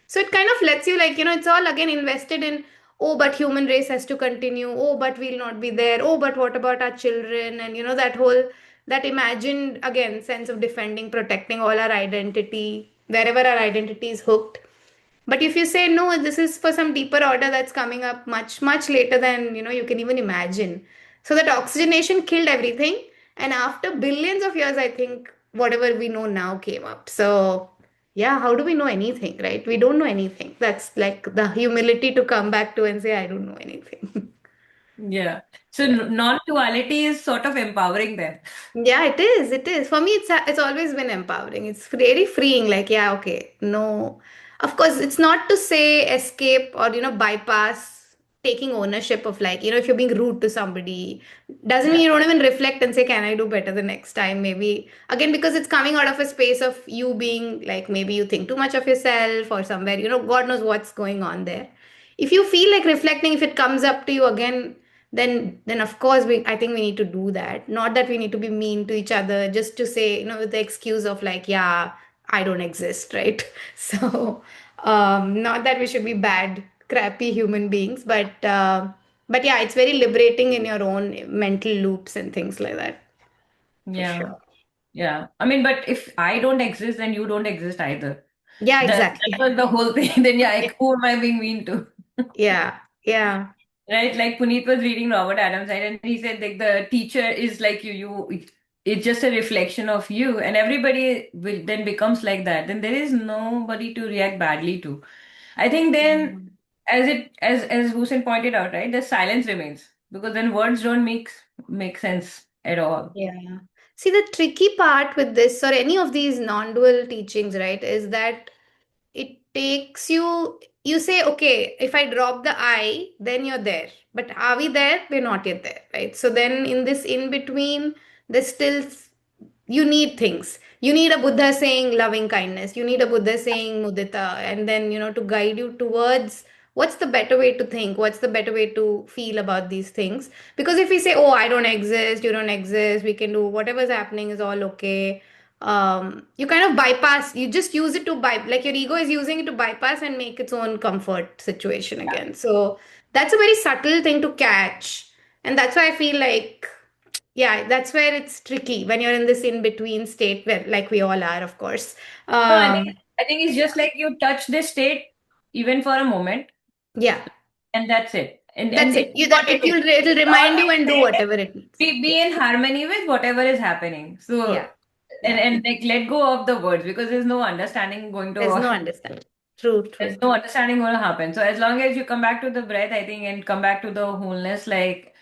So it kind of lets you, like, it's all again invested in, oh, but human race has to continue. Oh, but we'll not be there. Oh, but what about our children? And, that whole, that imagined, again, sense of defending, protecting all our identity, wherever our identity is hooked. But if you say, no, this is for some deeper order that's coming up much, much later than, you can even imagine. So that oxygenation killed everything. And after billions of years, I think whatever we know now came up. So, yeah, how do we know anything, right? We don't know anything. That's like the humility to come back to and say, I don't know anything. Yeah. So Yeah. non-duality is sort of empowering them. Yeah, it is. It is. For me, it's always been empowering. It's very freeing. Like, yeah, okay, no. Of course, it's not to say escape or bypass taking ownership of, like, if you're being rude to somebody, doesn't mean Yeah. you don't even reflect and say, can I do better the next time? Maybe again, because it's coming out of a space of you being like, maybe you think too much of yourself or somewhere, God knows what's going on there. If you feel like reflecting, if it comes up to you again, then of course I think we need to do that. Not that we need to be mean to each other just to say, with the excuse of like, yeah, I don't exist, right? So not that we should be bad, crappy human beings, but yeah, it's very liberating in your own mental loops and things like that, for Yeah. sure. Yeah. I mean, but if I don't exist, then you don't exist either. Yeah, That exactly. was the whole thing. Then yeah, like, who am I being mean to? Yeah, yeah, Right? Like Puneet was reading Robert Adams, right? And he said like the teacher is like it's just a reflection of you, and everybody will then becomes like that. Then there is nobody to react badly to. I think then as Hussein pointed out, right, the silence remains because then words don't make sense at all. yeah. See, the tricky part with this or any of these non-dual teachings, right, is that it takes you say, okay, if I drop the I, then you're there, but are we there? We're not yet there, right? So then in this in between, there's still, you need things. You need a Buddha saying loving kindness, you need a Buddha saying mudita, and then to guide you towards what's the better way to think, what's the better way to feel about these things. Because if we say, oh, I don't exist, you don't exist, we can do whatever's happening is all okay, you kind of bypass, you just use it to like your ego is using it to bypass and make its own comfort situation again. So that's a very subtle thing to catch, and that's why I feel like, yeah, that's where it's tricky when you're in this in between state where, like, we all are, of course. No, um I think it's just like you touch this state even for a moment, yeah, and that's it. And that's it it. is You what that it it is. will it'll All remind you we and do say is whatever it needs. be Yeah, in harmony with whatever is happening. yeah, So yeah. and like let go of the words because there's no understanding going There's to no understanding. True, there's true. no understanding going to happen. So as long as you come back to the breath, I think, and come back to the wholeness, like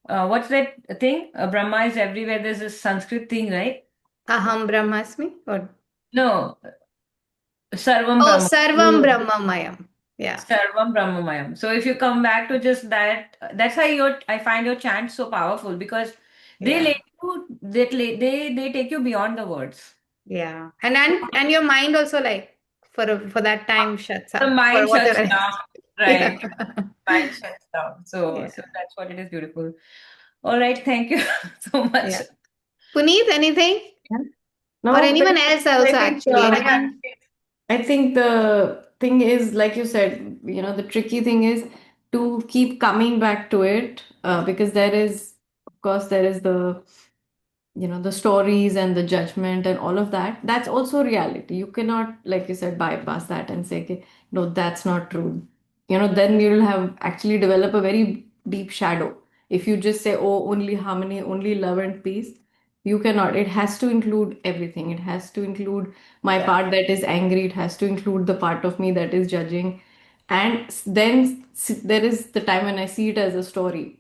what's that thing? Brahma is everywhere. There's this Sanskrit thing, right? Aham brahmasmi, or No, Sarvam oh, Brahma. sarvam brahmamayam. Yeah, Sarvam Brahmamayam. So if you come back to just that, that's why I find your chant so powerful because they yeah, let you they take you beyond the words. yeah. And your mind also, like, for that time shuts The up for mind shuts whatever down, else. Yeah, right? Mind shuts down. So yeah, so that's what it is beautiful. All right, thank you so much. yeah. Puneet, anything? Yeah. Or No, anyone else I also, think actually, Yeah. anyone? I think the thing is, like you said, the tricky thing is to keep coming back to it, because there is, of course, there is the stories and the judgment and all of that. That's also reality. You cannot, like you said, bypass that and say, okay, no, that's not true. then you'll have actually develop a very deep shadow. If you just say, oh, only harmony, only love and peace, you cannot. It has to include everything. It has to include my Yeah. part that is angry. It has to include the part of me that is judging. And then there is the time when I see it as a story,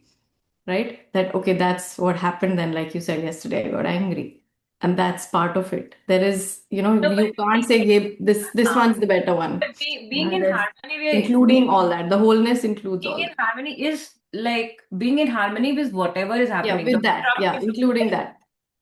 right? That, okay, that's what happened then. Like you said yesterday, I got angry. And that's part of it. There is, No, but you can't say, yeah, this uh, one's the better one. being in There's harmony including all that. The wholeness includes being all in that. harmony is like being in harmony with whatever is Yeah, happening. with Donald that. Trump Yeah, is including that.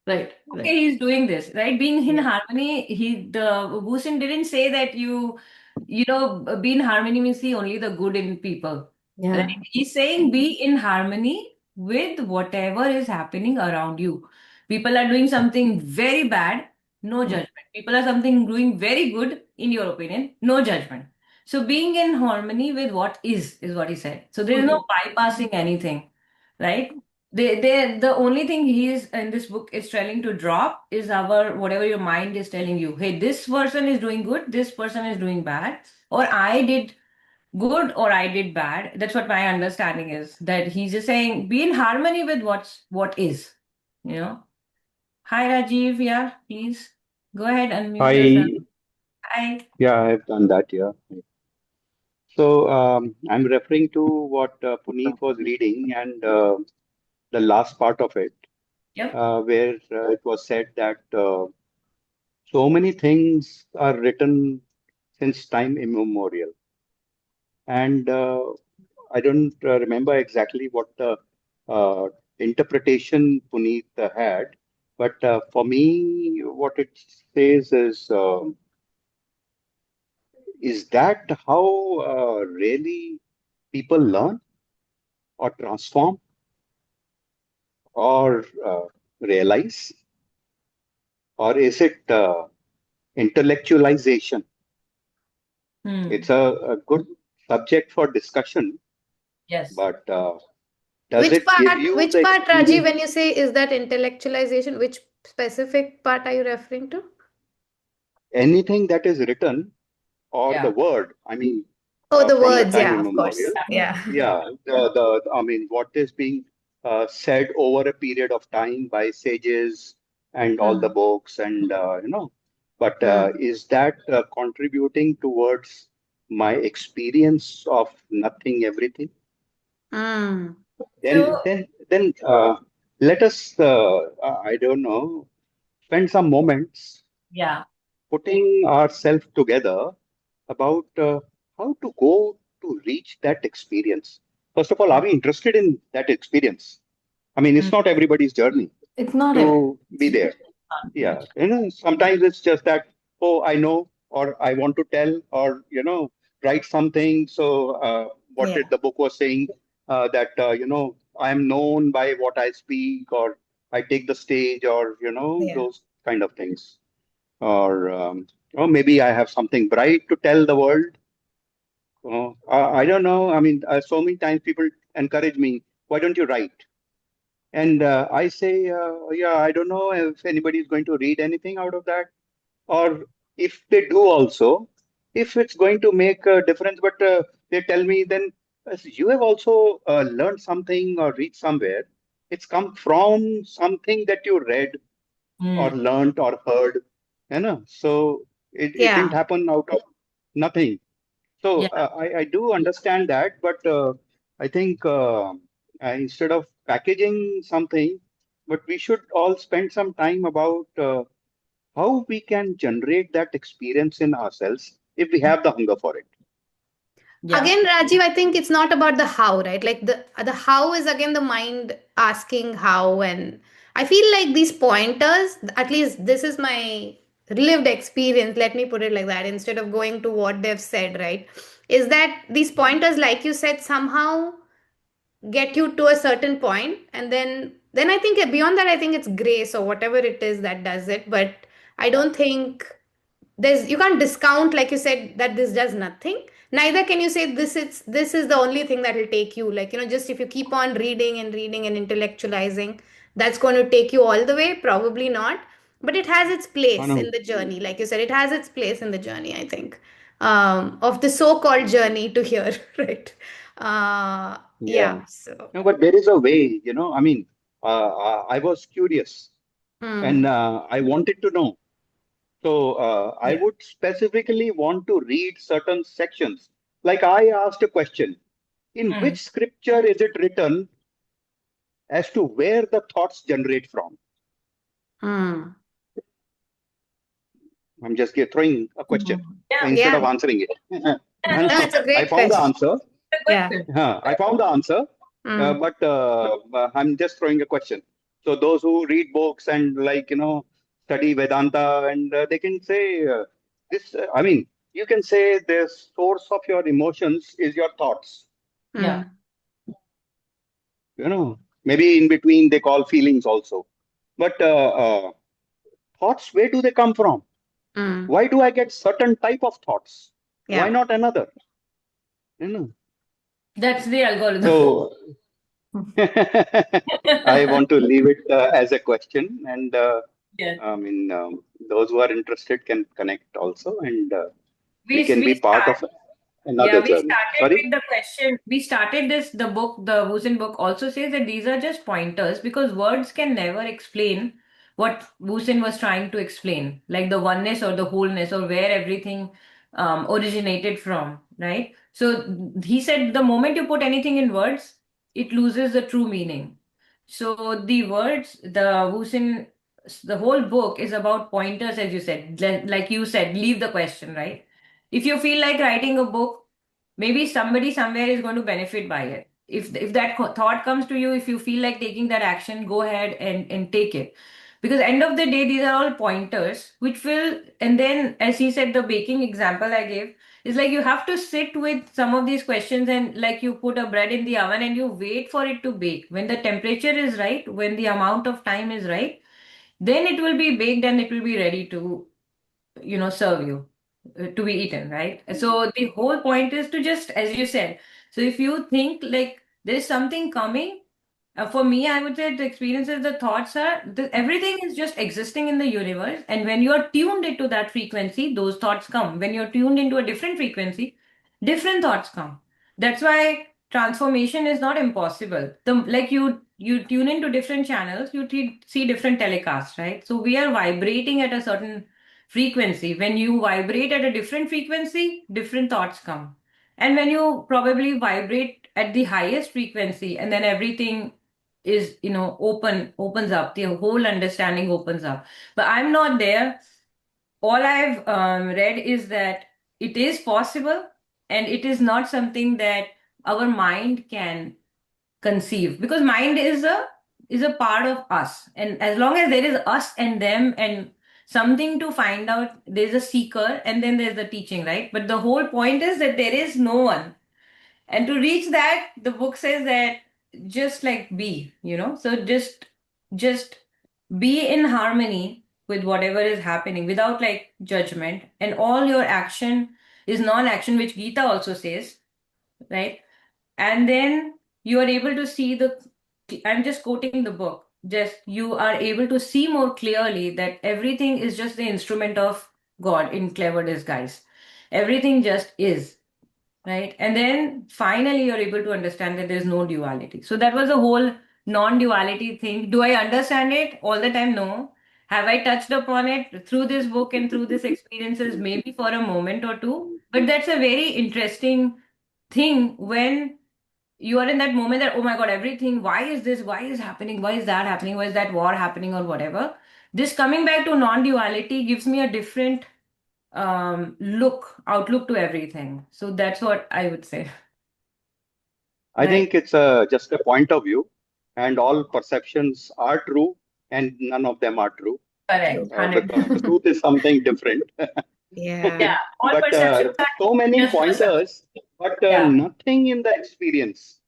Right, okay, right. he's doing this, right? Being in Yeah. harmony, the Wu-Sen didn't say that be in harmony means see only the good in people, right? Yeah. He's saying be in harmony with whatever is happening around you. People are doing something very bad, no Mm. judgment. People are something doing very good, in your opinion, no judgment. So being in harmony with what is what he said. So there is no Truly. bypassing anything, right? The only thing he is in this book is telling to drop is our whatever your mind is telling you. Hey, this person is doing good, this person is doing bad, or I did good or I did bad. That's what my understanding is. That he's just saying be in harmony with what is. You know. Hi Rajiv, yeah, please go ahead and mute yourself. I, Hi. yeah, I've done that, yeah. So I'm referring to what Puneet was reading and the last part of it, Yep. where it was said that so many things are written since time immemorial. And I don't remember exactly what the uh, interpretation Puneet had, but for me, what it says is that how really people learn or transform or realize, or is it intellectualization? Hmm. It's a good subject for discussion, Yes. but does it give you the Which part, Raji, experience? when you say is that intellectualization, which specific part are you referring to? Anything that is written or the Yeah. word, I mean, Oh, the from the words, time yeah, of immemorial, course. Yeah. yeah, I mean, what is being said over a period of time by sages and all the Hmm. books, and but Hmm. is that contributing towards my experience of nothing, everything? Hmm. Then, So let us, I don't know, spend some moments yeah. putting ourselves together about how to go to reach that experience. First of all, are we interested in that experience? I mean, Hmm. it's not everybody's journey It's not everything. to be there. Yeah, sometimes it's just that, oh, I know, or I want to tell, or write something. So, what Yeah. did the book was saying that I am known by what I speak, or I take the stage, or Yeah. those kind of things, or maybe I have something bright to tell the world. I don't know. I mean, so many times people encourage me, why don't you write? And I say, yeah, I don't know if anybody is going to read anything out of that, or if they do also, if it's going to make a difference. But they tell me, then you have also learned something or read somewhere. It's come from something that you read or Hmm. learned or heard, so it didn't Yeah. happen out of nothing. So Yeah. I do understand that, but I think instead of packaging something, but we should all spend some time about how we can generate that experience in ourselves if we have the hunger for it. Yeah. Again, Rajiv, I think it's not about the how, right? Like the how is again the mind asking how, and I feel like these pointers, at least this is my lived experience, let me put it like that, instead of going to what they've said, right? Is that these pointers, like you said, somehow get you to a certain point, and then I think beyond that, I think it's grace or whatever it is that does it. But I don't think there's, you can't discount, like you said, that this does nothing. Neither can you say this is the only thing that will take you, like, just if you keep on reading and reading and intellectualizing, that's going to take you all the way, probably not. But it has its No, place no. in the journey, like you said, it has its place in the journey, I think. of the so-called journey to here, right? Yeah. Yeah. So. No, but there is a way, I mean, I was curious and Mm, I wanted to know. So I Yeah. would specifically want to read certain sections. Like I asked a question, in Mm. which scripture is it written as to where the thoughts generate from? mm. I'm just throwing a question Yeah. instead Yeah. of answering it. Yeah, No, no, it's a I great found the question. answer. it's a Yeah. question. I found the answer, Mm, but I'm just throwing a question. So those who read books and study Vedanta, and they can say this. I mean, you can say the source of your emotions is your thoughts. Yeah. mm, Maybe in between they call feelings also. But thoughts, where do they come from? mm. Why do I get certain type of thoughts? Why Yeah. not another? You know. That's the algorithm. So I want to leave it as a question, and Yeah. I mean, those who are interested can connect also, and we We can we be part start. of Yeah, another we journey. started Sorry? with the question. We started this, the book, the Wu-Sen book also says that these are just pointers because words can never explain what Wu-Sen was trying to explain, like the oneness or the wholeness or where everything originated from, right? So he said the moment you put anything in words, it loses the true meaning. So the words, the Wu-Sen, the whole book is about pointers, as you said, like you said, leave the question, right? If you feel like writing a book, maybe somebody somewhere is going to benefit by it. If that thought comes to you, if you feel like taking that action, go ahead and take it, because end of the day these are all pointers which will. And then, as he said, the baking example I gave is like you have to sit with some of these questions, and like you put a bread in the oven and you wait for it to bake. When the temperature is right, when the amount of time is right, then it will be baked and it will be ready to serve you, to be eaten, right? So the whole point is to just, as you said, so if you think like there is something coming, for me I would say the experiences, the thoughts are everything is just existing in the universe, and when you are tuned into that frequency, those thoughts come. When you're tuned into a different frequency, different thoughts come. That's why transformation is not impossible. Like you tune into different channels, you see different telecasts, right? So we are vibrating at a certain frequency. When you vibrate at a different frequency, different thoughts come. And when you probably vibrate at the highest frequency, and then everything is, opens up, the whole understanding opens up. But I'm not there. All I've read is that it is possible, and it is not something that our mind can conceive, because mind is a part of us, and as long as there is us and them and something to find out, there's a seeker and then there's the teaching, right? But the whole point is that there is no one, and to reach that, the book says that just like be, so just be in harmony with whatever is happening without like judgment, and all your action is non-action, which Gita also says, right? And then you are able to see I'm just quoting the book, just you are able to see more clearly that everything is just the instrument of God in clever disguise. Everything just is, right? And then finally you're able to understand that there's no duality. So that was the whole non-duality thing. Do I understand it all the time? No. Have I touched upon it through this book and through these experiences, maybe for a moment or two? But that's a very interesting thing when you are in that moment that, oh my God, everything, why is this, why is happening, why is that happening, why is that war happening, or whatever. This coming back to non-duality gives me a different outlook to everything. So that's what I would say. I Right. think it's just a point of view, and all perceptions are true, and none of them are true, True. Correct. 100. because truth is something different. Yeah. Yeah, all But perceptions are so many just perception. pointers, but Yeah. nothing in the experience.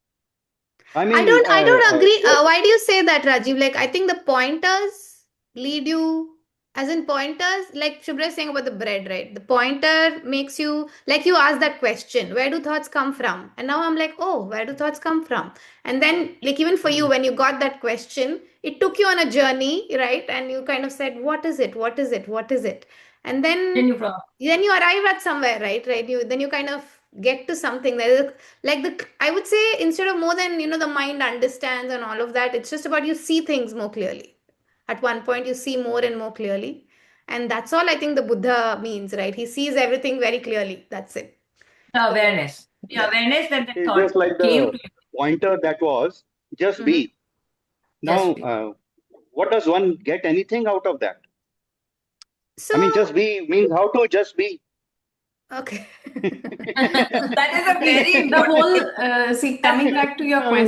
I I mean, don't agree. Why do you say that, Rajiv? Like, I think the pointers lead you, as in pointers, like Shubhra is saying about the bread, right? The pointer makes you, like you ask that question, where do thoughts come from? And now I'm like, oh, where do thoughts come from? And then, like, even for you, when you got that question, it took you on a journey, right? And you kind of said, what is it? What is it? What is it? And Then then you from you arrive at somewhere, right? You kind of get to something that is like I would say, instead of more than the mind understands and all of that, it's just about you see things more clearly. At one point you see more and more clearly, and that's all I think the Buddha means, right? He sees everything very clearly. That's it. the So awareness. The yeah. awareness that the It's thought just like came the to you. pointer that was just Mhm. be. Just Now, be. what does one get anything out of that? So I mean, just be means how to just be. okay. That is a See, very the important thing. whole, coming back to I mean,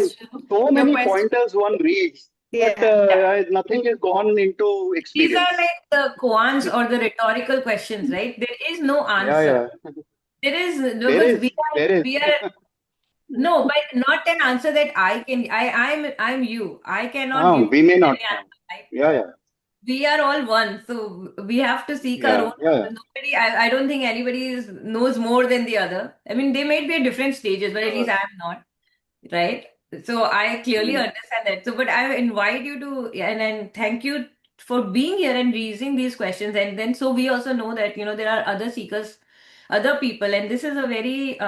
so your many question, pointers one reads, but Yeah. Yeah. nothing is gone into These are experience. like the koans or the rhetorical questions, right? There is no Yeah, answer. yeah. There is There because is, there is. we are no, but not an answer that I can. I'm you. I cannot give We may any not have. answer. Right? Yeah, yeah, We are all one, so we have to seek our yeah, own. yeah. Nobody, I don't think anybody knows more than the other. I mean, they might be at different stages, but at least I'm not, right? So I clearly Mm, understand that. So, but I invite you to, and thank you for being here and raising these questions. And then, so we also know that, there are other seekers, other people, and this is a very,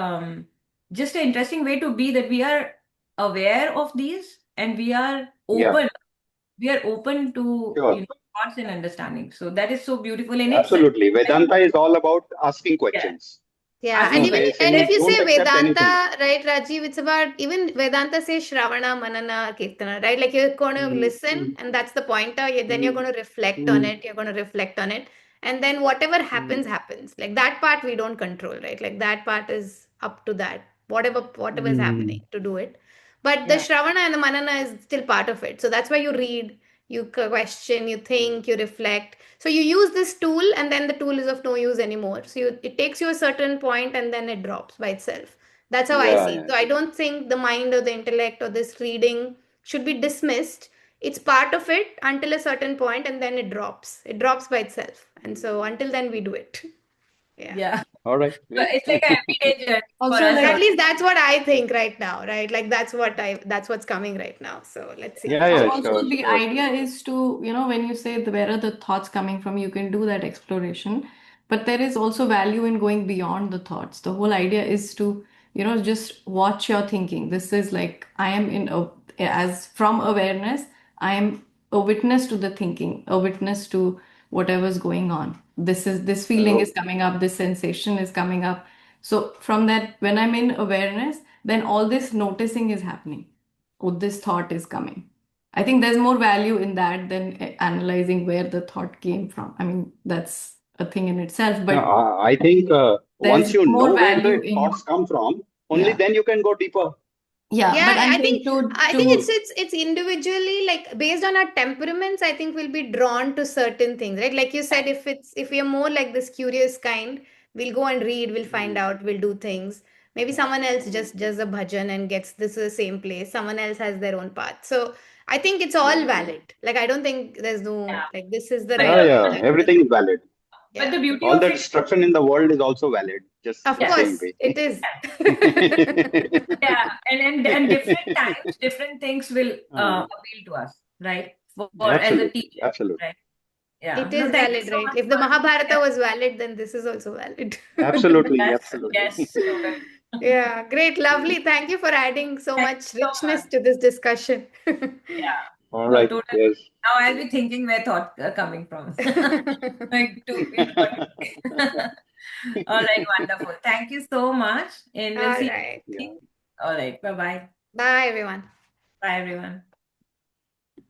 just an interesting way to be that we are aware of these and yeah, we are open to, sure. thoughts and understanding. So that is so beautiful in itself. Absolutely. Vedanta is all about asking Yeah, questions. Yeah, and asking even Okay, questions. and if saying you don't say accept anything. Vedanta, right, Rajiv, it's about even Vedanta says Shravana, Manana, Kirtana, right? Like you're going to Mm, listen, mm, and that's the pointer. Then you're mm, going to reflect on mm, it. You're going to reflect on it, and then whatever happens, mm, happens. Like that part we don't control, right? Like that part is up to that. Whatever is happening mm. to do it. But the Yeah. Shravana and the Manana is still part of it. So that's why you read, you question, you think, you reflect. So you use this tool, and then the tool is of no use anymore. So it takes you a certain point, and then it drops by itself. That's how I Yeah, see it. yeah. So I don't think the mind or the intellect or this reading should be dismissed. It's part of it until a certain point, and then it drops. It drops by itself. And so until then, we do it. Yeah. Yeah. All right. But Yeah. it's like an everyday journey for also us. At like least that's what I think right now, right? Like that's what's coming right now. So let's see. Yeah, yeah, Also, sure, the sure. idea is to, when you say where are the thoughts coming from, you can do that exploration. But there is also value in going beyond the thoughts. The whole idea is to, just watch your thinking. This is like I am as from awareness, I am a witness to the thinking, a witness to whatever's going on. This feeling Oh, is coming up, this sensation is coming up. So from that, when I'm in awareness, then all this noticing is happening. Oh, this thought is coming. I think there's more value in that than analyzing where the thought came from. I mean, that's a thing in itself, no, but I think once there's you more know where value the in, thoughts come from, only yeah. then you can go deeper. Yeah, Yeah, but I'm I saying think to it's individually, like based on our temperaments, I think we'll be drawn to certain things, right? Like you said, if we are more like this curious kind, we'll go and read, we'll find Mm, out, we'll do things. Maybe someone else mm, just does a bhajan and gets this to the same place. Someone else has their own path. So I think it's all yeah. valid. Like I don't think there's Yeah. no like this is the But right Yeah, the path, yeah. that is the Everything wrong. is valid. but the Yeah. beauty All of the it, destruction in the world is also valid, just Of the yeah, same course, way. it is. yeah, and different times, different things will Uh, appeal to us, right? For as a absolutely, teacher, absolutely. right? Yeah. It No, is thank you valid, so right? much If the for Mahabharata yeah, was valid, then this is also valid. Absolutely, yes, absolutely. totally. Yeah, great, lovely. Thank you for adding so Thank much you so richness much. to this discussion. Yeah. All No, right. totally. Yes. Now I'll be thinking where thought coming from. Like to All right, wonderful. Thank you so much, and we'll All see right. you. Yeah. All right, bye bye. Bye, everyone. Bye everyone.